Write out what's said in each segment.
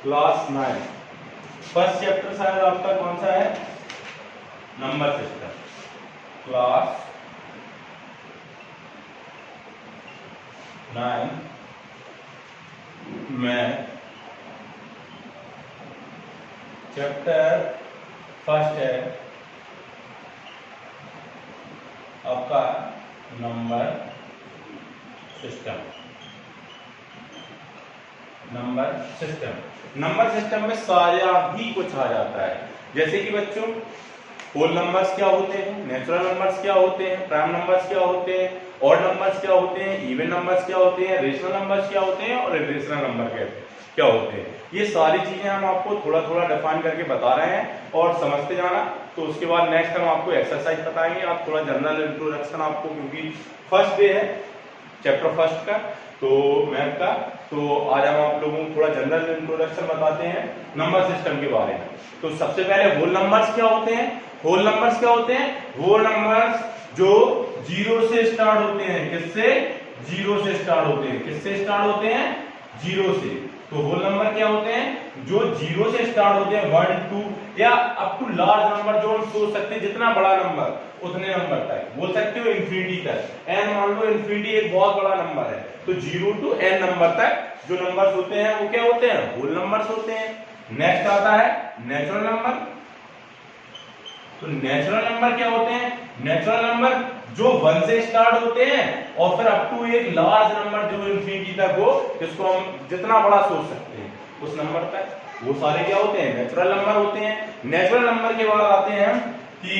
Class 9 first chapter शायद आपका कौन सा है? Number system. क्लास 9 में चैप्टर फर्स्ट है आपका नंबर सिस्टम। नंबर सिस्टम में सारा ही कुछ आ जाता है, जैसे कि बच्चों होल नंबर्स क्या होते हैं, नेचुरल नंबर्स क्या होते हैं, प्राइम नंबर्स क्या होते हैं, ऑड नंबर्स क्या होते हैं, इवन नंबर्स क्या होते हैं, रेशनल नंबर्स क्या होते हैं और इर्रेशनल नंबर क्या होते हैं। ये सारी चीजें हम आपको थोड़ा थोड़ा डिफाइन करके बता रहे हैं और समझते जाना। तो उसके बाद नेक्स्ट हम आपको एक्सरसाइज बताएंगे, आप थोड़ा जनरल इंट्रोडक्शन आपको, क्योंकि फर्स्ट डे है चैप्टर फर्स्ट का तो मैथ का, तो आज हम आप लोगों को थोड़ा जनरल इंट्रोडक्शन बताते हैं नंबर सिस्टम के बारे में। तो सबसे पहले होल नंबर्स क्या होते हैं? होल नंबर्स क्या होते हैं? होल नंबर्स जो जीरो से स्टार्ट होते हैं। किससे? जीरो से स्टार्ट होते हैं। किससे स्टार्ट होते हैं? जीरो से। तो होल नंबर क्या होते हैं? जो जीरो से स्टार्ट होते हैं, 1 2 या अप टू लार्ज नंबर जो हम सोच सकते हैं, जितना बड़ा नंबर उतने नंबर तक बोल सकते हो, इंफिनिटी तक। एन मान लो, इंफिनिटी एक बहुत बड़ा नंबर है, तो 0 to n नंबर तक जो नंबर्स होते हैं वो क्या होते हैं? होल नंबर्स होते हैं। नेक्स्ट आता है नेचुरल नंबर। तो नेचुरल नंबर क्या होते हैं? नेचुरल नंबर जो 1 से स्टार्ट होते हैं और फिर अप टू एक लार्ज नंबर जो इंफिनिटी तक हो, जिसको हम जितना बड़ा सोच सकते हैं उस नंबर तक, वो सारे क्या होते हैं? नेचुरल नंबर होते हैं। नेचुरल नंबर के बाद आते हैं हम कि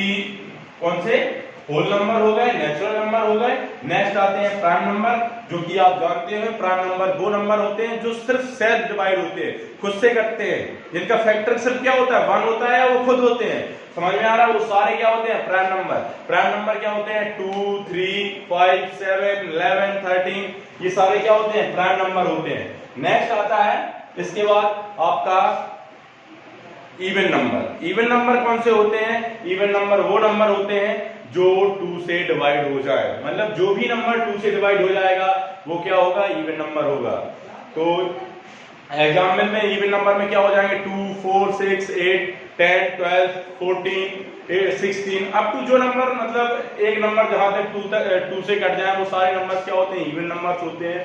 कौन से? होल नंबर हो गए, नेचुरल नंबर हो गए। नेक्स्ट आते हैं प्राइम नंबर, जो कि आप जानते हैं प्राइम नंबर वो नंबर होते हैं जो सिर्फ सेल्फ डिवाइड होते हैं, खुद से करते हैं, जिनका फैक्टर सिर्फ क्या होता है? 1 होता है, वो खुद होते हैं। समझ में आ रहा है? वो सारे क्या होते हैं? Prime number. प्राइम नंबर क्या होते हैं? 2 3 5 7 11 13, ये सारे क्या होते हैं? प्राइम नंबर होते हैं। नेक्स्ट आता है इसके बाद आपका इवन नंबर। इवन नंबर कौन से होते हैं? इवन नंबर वो नंबर होते हैं जो 2 से डिवाइड हो जाए, मतलब जो भी नंबर 2 से डिवाइड हो जाएगा वो क्या होगा? इवन नंबर होगा। तो एग्जाम्पल में इवन नंबर में क्या हो जाएंगे? 2 4 6 8 10 12 14 16 अप टू जो नंबर, मतलब एक नंबर जहां तक 2 से कट जाए वो सारे नंबर क्या होते हैं? इवन नंबर्स होते हैं।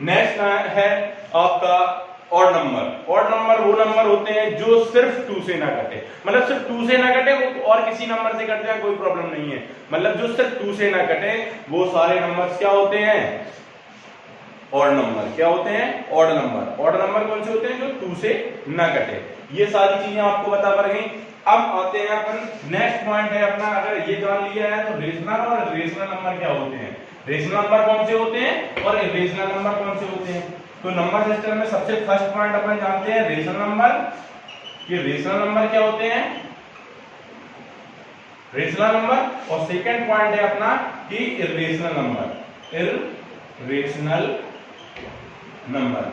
नेक्स्ट है आपका ऑड नंबर। ऑड नंबर वो नंबर होते हैं जो सिर्फ 2 से ना कटे, मतलब सिर्फ 2 से ना कटे, वो और किसी नंबर से कट जाए कोई प्रॉब्लम नहीं है, मतलब जो सिर्फ 2 से ना कटे वो सारे नंबर्स क्या होते हैं? Odd number. क्या होते हैं? Odd number. ऑड नंबर कौन से होते हैं? जो 2 से ना कटे। ये सारी चीजें आपको बता पड़ गई। अब आते हैं अपन, नेक्स्ट पॉइंट है अपना, अगर ये जान लिया है तो रेशनल और इर्रेशनल नंबर क्या होते हैं, रेशनल नंबर कौन से होते हैं और इर्रेशनल नंबर कौन से होते हैं। तो नंबर सिस्टम में सबसे फर्स्ट पॉइंट अपन जानते हैं रेशनल नंबर। ये रेशनल नंबर क्या होते हैं? Rational number. और सेकंड पॉइंट है अपना कि irrational number. Irrational number.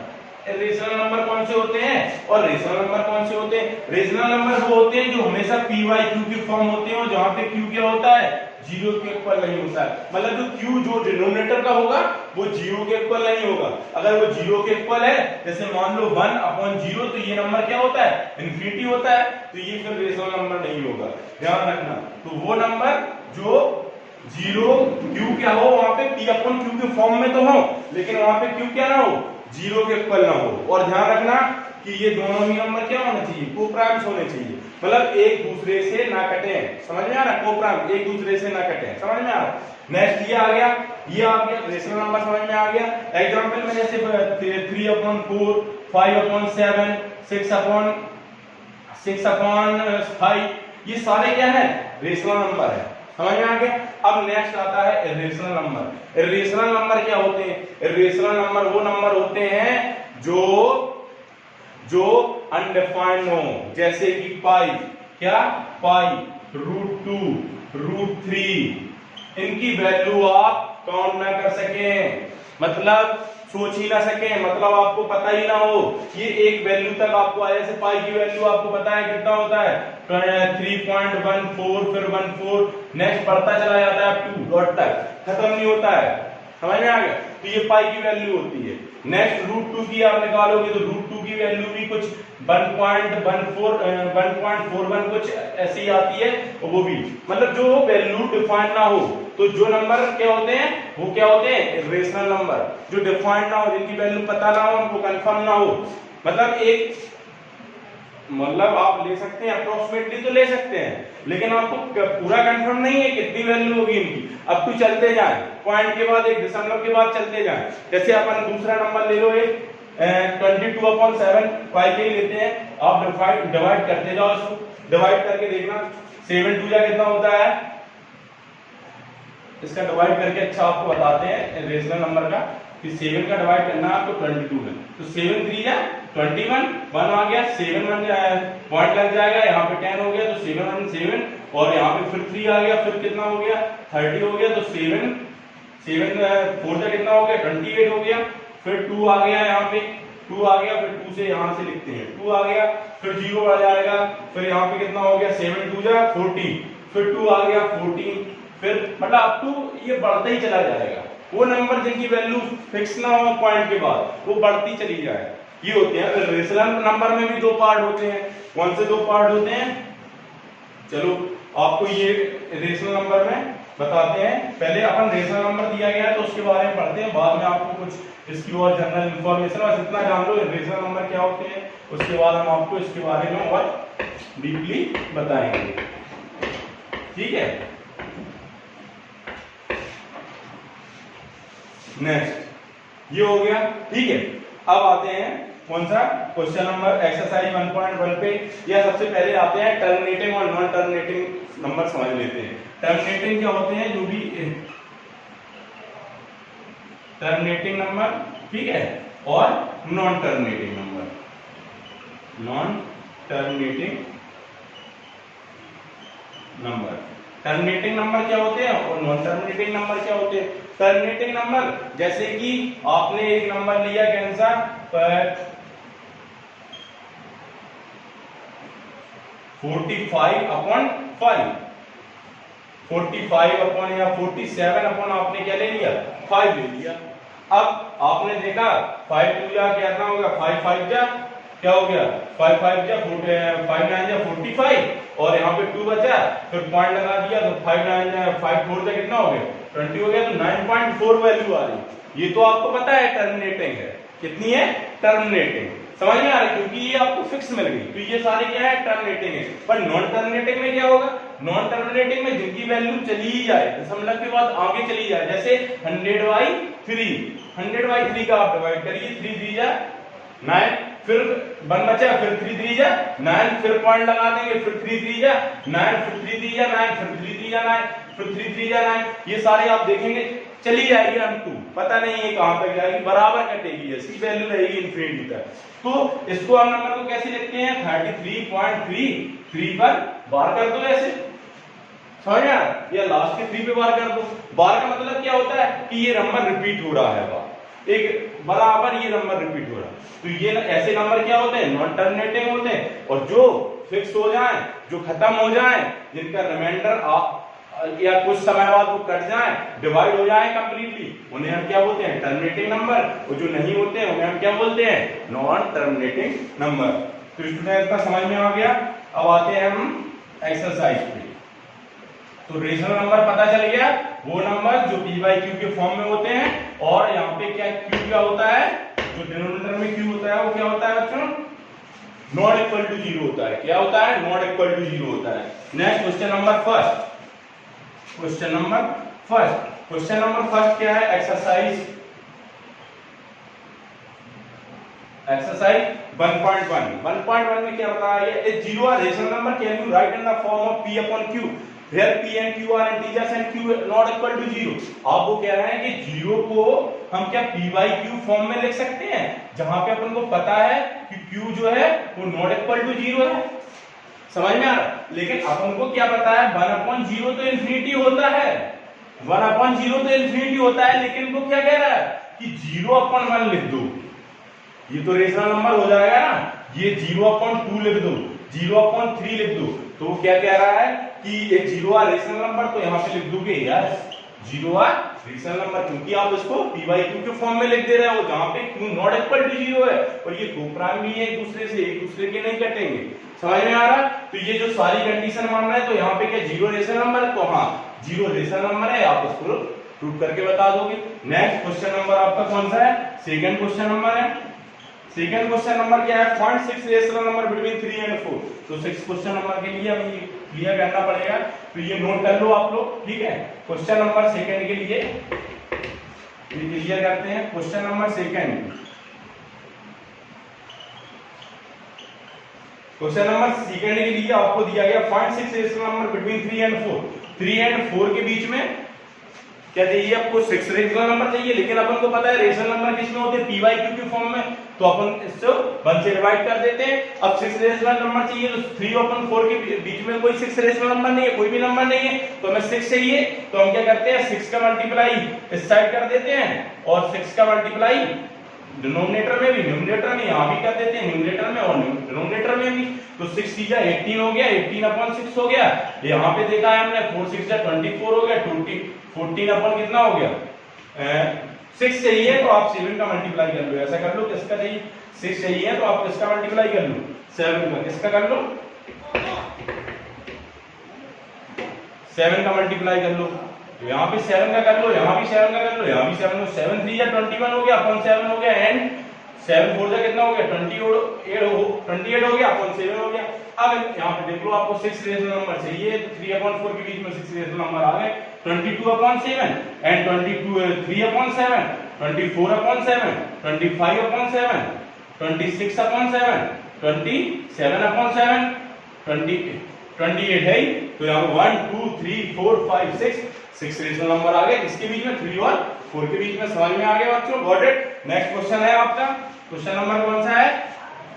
Rational number कौन से होते हैं और रेशनल नंबर कौन से होते हैं? रेशनल नंबर वो होते हैं जो हमेशा p by q के फॉर्म होते हैं और जहां पे q क्या होता है? 0 के इक्वल नहीं होता है, मतलब जो q जो डिनोमिनेटर का होगा वो 0 के इक्वल नहीं होगा। अगर वो 0 के इक्वल है, जैसे मान लो 1/0, तो ये नंबर क्या होता है? इंफिनिटी होता है, तो ये फिर रेशनल नंबर नहीं होगा, ध्यान रखना। तो वो नंबर जो 0 q क्या हो, वहां पे p/q के फॉर्म में तो हो, लेकिन वहां पे q क्या ना हो? 0 के इक्वल ना हो। और ध्यान रखना कि ये दोनों ही नंबर क्या होने चाहिए? कोप्राइम्स होने चाहिए, मतलब एक दूसरे से ना कटे। समझ में आ रहा? कोप्राइम एक दूसरे से ना कटे, समझ में आ रहा? नेक्स्ट ये आ गया, ये आ गया रेशनल नंबर, समझ में आ गया। एग्जांपल में जैसे 3/4 5/7 6/5, ये सारे क्या है? रेशनल नंबर है, समझ में आ गया। अब नेक्स्ट आता है इर्रेशनल नंबर। इर्रेशनल नंबर क्या होते हैं? इर्रेशनल नंबर वो नंबर होते हैं जो अनडिफाइंड हो, जैसे कि पाई, क्या? पाई, √2 √3, इनकी वैल्यू आप काउंट ना कर सके, मतलब सोच ही ना सके, मतलब आपको पता ही ना हो। ये एक वैल्यू तक आपको आया, जैसे पाई की वैल्यू आपको पता है कितना होता है? 3.14, फिर 14, नेक्स्ट बढ़ता चला जाता है 2 डॉट तक, खत्म नहीं होता है, समझ में आ गया। तो ये पाई की वैल्यू होती है। नेक्स्ट √2 की आप निकालोगे तो √2 की वैल्यू भी कुछ 1.41 कुछ ऐसी आती है, और वो भी मतलब जो वैल्यू डिफाइन ना हो, तो जो नंबर क्या होते हैं वो क्या होते हैं इरेशनल नंबर, जो डिफाइन ना हो, जिनकी वैल्यू पता ना हो, उनको कंफर्म ना हो। मतलब आप ले सकते हैं अप्रोक्सीमेटली तो ले सकते हैं, लेकिन आपको पूरा कंफर्म नहीं है कितनी वैल्यू होगी इनकी। अब तो चलते जाएं, पॉइंट के बाद एक दशमलव के बाद चलते जाएं। जैसे अपन दूसरा नंबर ले लो, 22/7 पाई के लेते हैं, आप डिवाइड करते जाओ, इसको डिवाइड करके देखना 7 2 जा कितना होता है, इसका डिवाइड करके अच्छा आपको बताते हैं रेशनल नंबर का कि 7 का डिवाइड करना आपको 22 में, तो 7 3 जा 21, 1 आ गया, 7 1 पॉइंट लग जाएगा, यहाँ पे 10 हो गया तो 7 1 7, और यहाँ पे फिर 3 आ गया, फिर कितना हो गया 30 हो गया, तो 7 7 4 जा कितना हो गया 28 हो गया, फिर 2 आ गया, यहाँ पे 2 आ गया, फिर 2 से यहाँ से लिखते हैं 2 आ गया, फिर 0 आ जाएगा, फिर यहाँ पे कितना हो गया 7 2 जा 40, फिर 2 आ गया 14, फिर मतलब अप टू ये बढ़ता ही चला जाएगा। वो नंबर जिनकी वैल्यू फिक्स ना हो पॉइंट के बाद वो बढ़ती चली जाए, ये होते हैं। रेशनल नंबर में भी दो पार्ट होते हैं, कौन से दो पार्ट होते हैं, चलो आपको ये रेशनल नंबर में बताते हैं। पहले अपन रेशनल नंबर दिया गया है तो उसके बारे में पढ़ते हैं, बाद में आपको कुछ इसकी और जनरल इंफॉर्मेशन, बस इतना जान लो रेशनल नंबर क्या होते हैं, उसके बाद हम आपको इसके बारे में और डीपली बताएंगे, ठीक है। नेक्स्ट ये हो गया, ठीक है। अब आते हैं कौन सा क्वेश्चन नंबर एक्सरसाइज 1.1 पे, या सबसे पहले आते हैं टर्मिनेटिंग और नॉन टर्मिनेटिंग नंबर समझ लेते हैं। टर्मिनेटिंग क्या होते हैं, जो भी टर्मिनेटिंग नंबर, ठीक है, और non terminating number. Non terminating number, terminating number क्या होते हैं और नॉन टर्मिनेटिंग नंबर क्या होते हैं। टर्मिनेटिंग नंबर जैसे कि आपने एक नंबर लिया कैंसा 45/5, 45 या 47 आपने क्या ले लिया 5 ले लिया। अब आपने देखा 5 2 जा क्या होगा 5 5 जा क्या हो गया 5 5 जा 5 9 जा 45, और यहाँ पे 2 बचा, फिर पॉइंट लगा दिया तो 5 9 जा 5 4 जा कितना हो गया 20 हो गया, तो 9.4 वैल्यू आ रही। ये तो आपको पता है टर्मिनेटिंग है, कितनी है टर्मिनेटिंग, समझ में आ रहा है, क्योंकि ये आपको फिक्स मिल गई, तो ये सारे क्या है टर्मिनेटिंग है। पर नॉन टर्मिनेटिंग में क्या होगा, नॉन टर्मिनेटिंग में जिनकी वैल्यू चली ही जाए, दशमलव के बाद आगे चली जाए, जैसे 100/3 का आप डिवाइड करिए, 3 3 जा 9, फिर 1 बचा, फिर 3 3 जा 9, फिर पॉइंट लगा देंगे, फिर 3 3 जा 9, फिर 3 3 जा 9, फिर 3 3 जा 9, फिर 3 3 जा 9, ये सारे आप देखेंगे चली जाएगी अंटू, पता नहीं है कहां तक जाएगी, बराबर कटेगी, इसकी वैल्यू रहेगी इंफिनिटी तक। तो इसको हम नंबर को कैसे लिखते हैं 33.33 पर बार कर दो, ऐसे समझ में, या लास्ट के 3 पे बार कर दो। बार का मतलब क्या होता है कि ये नंबर रिपीट हो रहा है, बार एक बराबर ये नंबर रिपीट हो रहा है, तो ये ऐसे नंबर क्या होते हैं नॉन टर्मिनेटिंग होते हैं, और जो फिक्स हो जाए, जो खत्म हो जाए, जिनका रिमाइंडर या कुछ समय बाद वो कट जाए, डिवाइड हो जाए कंप्लीटली, उन्हें हम क्या बोलते हैं टर्मिनेटिंग नंबर, और जो नहीं होते हैं उन्हें हम क्या बोलते हैं नॉन टर्मिनेटिंग नंबर। तो स्टूडेंट का समझ में आ गया। अब आते हैं हम एक्सरसाइज पे। तो रेशनल नंबर पता चल गया, वो नंबर जो p/q के फॉर्म में होते हैं, और यहाँ पे क्या q क्या होता है, जो डिनोमिनेटर में q होता है वो क्या होता है बच्चों नॉट इक्वल टू 0 होता है, क्या होता है नॉट इक्वल टू 0 होता है। Next question number first, question number first क्या है, एक्सरसाइज 1.1 में क्या बताया है, a zero rational number can you write in the form of p/q where p and q are integers and q not equal to 0। आप वो कह रहे हैं कि 0 को हम क्या p/q फॉर्म में लिख सकते हैं, जहां पे अपन को पता है कि q जो है वो नॉट इक्वल टू 0 है, समझ में आ रहा। लेकिन अपन को क्या पता है 1/0 तो इंफिनिटी होता है, 1/0 तो इंफिनिटी होता है, लेकिन वो क्या कह रहा है कि 0/1 लिख दो, ये तो रेशनल नंबर हो जाएगा ना, ये 0/2 लिख दो, 0/3 लिख दो, तो वो क्या कह रहा है कि एक 0 रेशनल नंबर, तो यहाँ पे लिख दोगे यार 0 रेशनल नंबर, क्योंकि आप इसको p बाई q के फॉर्म में लिख दे रहे हो जहां पे q नॉट इक्वल टू 0 है और ये दो प्राइम भी है एक दूसरे के नहीं कटेंगे। समझ में आ रहा? तो ये जो सारी कंडीशन मान रहे हैं तो यहाँ पे क्या जीरो रेशनल नंबर है, तो हाँ जीरो रेशनल नंबर है, आप उसको प्रूव करके बता दोगे। नेक्स्ट क्वेश्चन नंबर आपका कौन सा है? सेकंड क्वेश्चन नंबर है। सेकंड क्वेश्चन नंबर क्या है? Find 6 rational number between 3 and 4। तो 6 क्वेश्चन नंबर के लिए हमें क्लियर करना पड़ेगा, तो ये नोट कर लो आप लोग, ठीक है। क्वेश्चन नंबर सेकंड के लिए क्लियर करते हैं। Question number second, question number second के लिए आपको दिया गया find 6 rational number between 3 and 4। 3 and 4 के बीच में क्या चाहिए आपको? 6 रेशनल नंबर चाहिए, लेकिन अपन को पता है रेशनल नंबर किसमें होते हैं? p बाई q के फॉर्म में, तो अपन इसको 1 से डिवाइड कर देते हैं। अब 6 रेशनल नंबर चाहिए, तो 3/4 के बीच में कोई 6 रेशनल नंबर नहीं है, कोई भी नंबर नहीं है, तो हमें 6 चाहिए। तो हम क्या करते हैं? 6 का मल्टीप्लाई इस साइड कर देते हैं और 6 का मल्टीप्लाई डिनोमिनेटर में भी, न्यूमरेटर में यहाँ भी कर देते हैं, न्यूमरेटर में और डिनोमिनेटर में भी। तो 6 × 18 हो गया, 18/6 हो गया। यहाँ पे देखा है हमने 4 × 6 = 24 हो गया, 14 अपन कितना हो गया? 6 चाहिए तो आप 7 का मल्टीप्लाई कर लो, ऐसा कर लो। किसका चाहिए? 6 चाहिए तो आप किसका मल्टीप्लाई कर लो? 7 का। किसका कर लो? 7 का मल्टीप्लाई कर लो। यहाँ पे 7 का कर लो, यहाँ भी 7 का कर लो, यहाँ भी 7 को। 7 3 × 21 हो गया, अपन 7 हो गया, एंड 7 4 जा कितना हो गया? 28 हो गया, अपन 7 हो गया। अब यहाँ पे देख लो, आपको 6 रेशनल नंबर चाहिए, तो 3/4 के बीच में 6 रेशनल नंबर आ गए। 22/7 एंड 3/7, 24/7, 25/7, 26/7, 27/7, 28 है। तो यहाँ पे 1 2 3 4 5 6 रेशनल नंबर आ गए, इसके बीच में 3 और 4 के बीच में। समझ में आ गया बच्चों? Got it? नेक्स्ट क्वेश्चन है आपका, क्वेश्चन नंबर कौन सा है?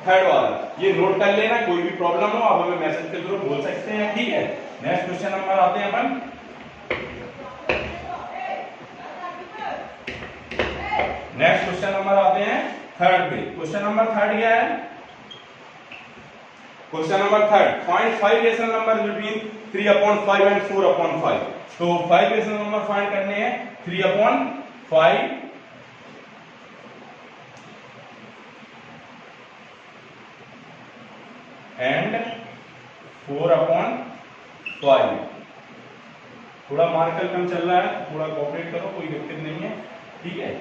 थर्ड वाला। ये नोट कर लेना, कोई भी प्रॉब्लम हो आप हमें मैसेज के थ्रू बोल सकते हैं, ठीक है। नेक्स्ट क्वेश्चन नंबर आते हैं अपन, नेक्स्ट क्वेश्चन नंबर आते हैं थर्ड पे। क्वेश्चन नंबर थर्ड क्या है? Question number third, find 5 rational number between 3/5 and 4/5। तो 5 रेशनल नंबर फाइंड करने हैं, 3/5 एंड 4/5। थोड़ा मार्कर कम चल रहा है, थोड़ा कोऑपरेट करो, कोई दिक्कत नहीं है, ठीक है।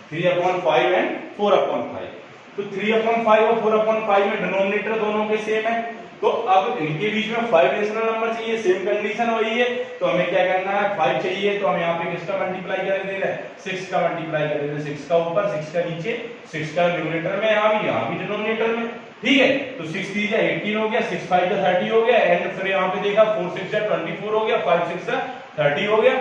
3/5 एंड 4/5। तो 3/5 और 4/5 में डिनोमिनेटर दोनों के सेम है, तो अब इनके बीच में 5 रेशनल नंबर चाहिए, सेम कंडीशन वही है। तो हमें क्या करना है? 5 चाहिए, तो हम यहाँ पे किसका मल्टीप्लाई कर दे रहे हैं? 6 का मल्टीप्लाई कर दे रहे हैं। 6 का ऊपर, 6 का नीचे, 6 का न्यूमरेटर में, यहाँ भी डिनोमिनेटर में, ठीक है। तो 6 3 × 18 हो गया, 6 5 × 30 हो गया, एंड फिर यहाँ पे देखा 4 6 × 24 हो गया, 5 6 × 30 हो गया।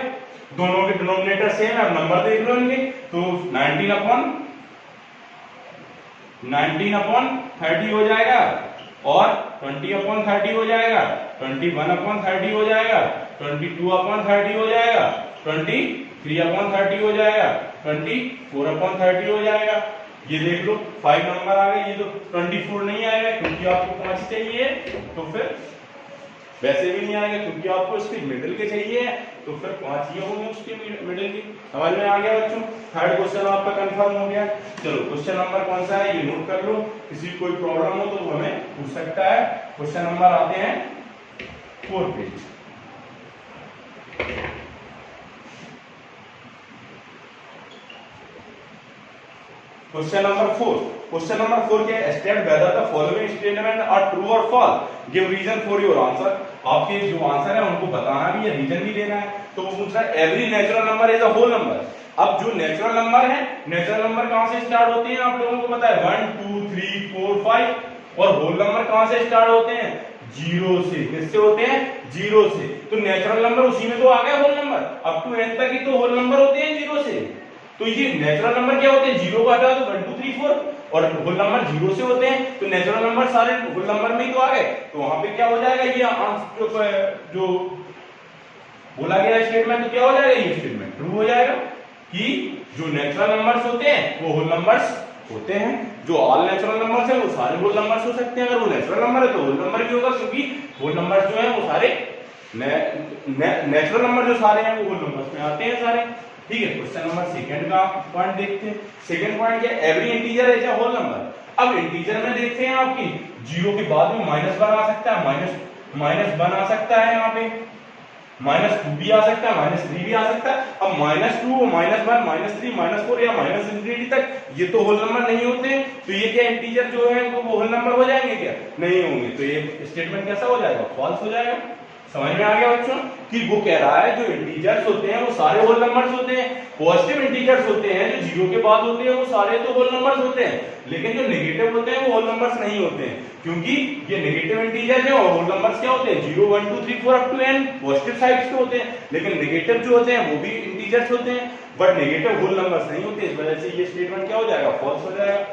दोनों के डिनोमिनेटर सेम है, अब नंबर देख लो इनके। तो 19/30 हो जाएगा और 20/30 हो जाएगा, 21/30 हो जाएगा, 22/30 हो जाएगा, 23/30 हो जाएगा, 24/30 हो जाएगा। ये देख लो 5 नंबर आ गए। ये तो 24 नहीं आएगा क्योंकि आपको 5 चाहिए, तो फिर वैसे भी नहीं आएगा क्योंकि आपको इसके मिडिल के चाहिए, तो फिर 5 ही होंगे उसके मिडिल की। समझ में आ गया बच्चों? थर्ड क्वेश्चन आपका कंफर्म हो गया। चलो क्वेश्चन नंबर कौन सा है ये नोट कर लो, किसी कोई प्रॉब्लम हो तो हमें पूछ सकता है। क्वेश्चन नंबर आते हैं 4 पे। क्वेश्चन नंबर 4, क्वेश्चन नंबर 4 क्या है? State whether the following statement are true और false, give reason for your answer. आपके जो आंसर है उनको बताना भी है, रीजन भी देना है। तो वो पूछ रहा है every natural number is a whole number. अब जो नेचुरल नंबर है, नेचुरल नंबर कहां से स्टार्ट होते हैं आप लोगों को पता है? 1 2 3 4 5। और होल नंबर कहां से स्टार्ट होते हैं? 0 से। किससे होते हैं? 0 से। तो नेचुरल नंबर उसी में तो आ गया whole number, up to n तक ही तो होल नंबर होते हैं 0 से। तो ये नेचुरल नंबर क्या होते हैं? 0 को हटा दो 1 2 3 4, और होल नंबर 0 से होते हैं, तो नेचुरल नंबर सारे होल नंबर में ही तो आ गए। तो वहां पे क्या हो जाएगा? ये जो बोला गया स्टेटमेंट, तो क्या हो जाएगा? ये स्टेटमेंट ट्रू हो जाएगा कि जो नेचुरल नंबर्स होते हैं वो होल नंबर्स होते हैं, जो ऑल नेचुरल नंबर्स हैं वो सारे होल नंबर्स हो सकते हैं। अगर वो नेचुरल नंबर है तो होल नंबर भी होगा, क्योंकि होल नंबर्स जो है वो सारे नेचुरल नंबर जो सारे हैं वो होल नंबर्स में आते हैं सारे। ठीक है, क्वेश्चन नंबर सेकंड का पॉइंट देखते हैं। सेकंड पॉइंट क्या, every integer is a whole number. अब इंटीजर में देखते हैं आपकी जीरो के बाद में माइनस वन आ सकता है, माइनस वन आ सकता है, यहाँ पे -2 भी आ सकता है, -3 भी आ सकता है। अब -2, -1, -3, -4 या -infinity तक ये तो होल नंबर नहीं होते, तो ये क्या इंटीजर जो है वो होल नंबर हो जाएंगे क्या? नहीं होंगे। तो ये स्टेटमेंट कैसा हो जाएगा? फॉल्स हो जाएगा। समझ में आ गया बच्चों कि वो कह रहा है जो इंटीजर्स होते हैं वो सारे होल नंबर्स होते हैं, पॉजिटिव इंटीजर्स होते हैं जो जीरो के बाद होते हैं वो सारे तो होल नंबर्स होते हैं, लेकिन जो नेगेटिव होते हैं वो होल नंबर्स नहीं होते हैं, क्योंकि ये नेगेटिव इंटीजर है और होल नंबर्स क्या होते हैं? 0, 1, 2, 3, 4 up to n positive sides के होते हैं, लेकिन नेगेटिव जो होते हैं वो भी इंटीजर्स होते हैं, बट नेगेटिव होल नंबर्स नहीं होते। इस वजह से ये स्टेटमेंट क्या हो जाएगा? फॉल्स हो जाएगा।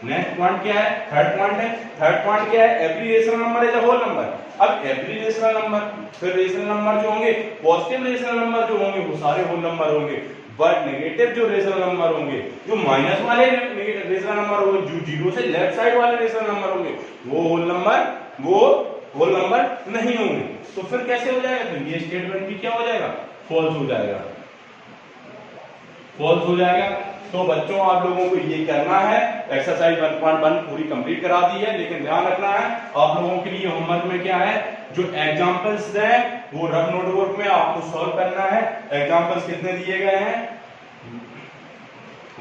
नेक्स्ट पॉइंट क्या है? थर्ड पॉइंट है। थर्ड पॉइंट क्या है? Every rational number is a whole number. अब एवरी रेशनल नंबर, फिर रेशनल नंबर जो होंगे, पॉजिटिव रेशनल नंबर जो होंगे वो सारे होल नंबर होंगे, बट नेगेटिव जो रेशनल नंबर होंगे, जो माइनस वाले रेशनल नंबर होंगे, जो जीरो से लेफ्ट साइड वाले रेशनल नंबर होंगे, वो होल नंबर नहीं होंगे। तो फिर कैसे हो जाएगा? तो ये स्टेटमेंट भी क्या हो जाएगा? फॉल्स हो जाएगा। फॉल्स हो जाएगा। तो बच्चों आप लोगों को ये करना है, एक्सरसाइज 1.1 पूरी कंप्लीट करा दी है, लेकिन ध्यान रखना है आप लोगों के लिए होमवर्क में क्या है, जो एग्जांपल्स हैं वो रफ नोटबुक में आपको सॉल्व करना है। एग्जांपल्स कितने दिए गए हैं?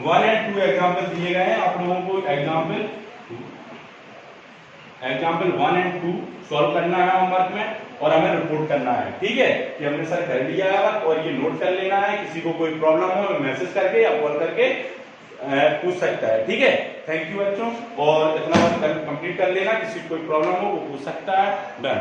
1 और 2 एग्जांपल दिए गए हैं। आप लोगों को एग्जांपल 1 और 2 सॉल्व करना है होमवर्क में, और हमें रिपोर्ट करना है। ठीक है कि हमने सर कर लिया है, और ये नोट कर लेना है। किसी को कोई प्रॉब्लम हो मैसेज करके या कॉल करके पूछ सकता है। ठीक है, थैंक यू बच्चों, और इतना कंप्लीट कर लेना। किसी को कोई प्रॉब्लम हो वो पूछ सकता है। डन।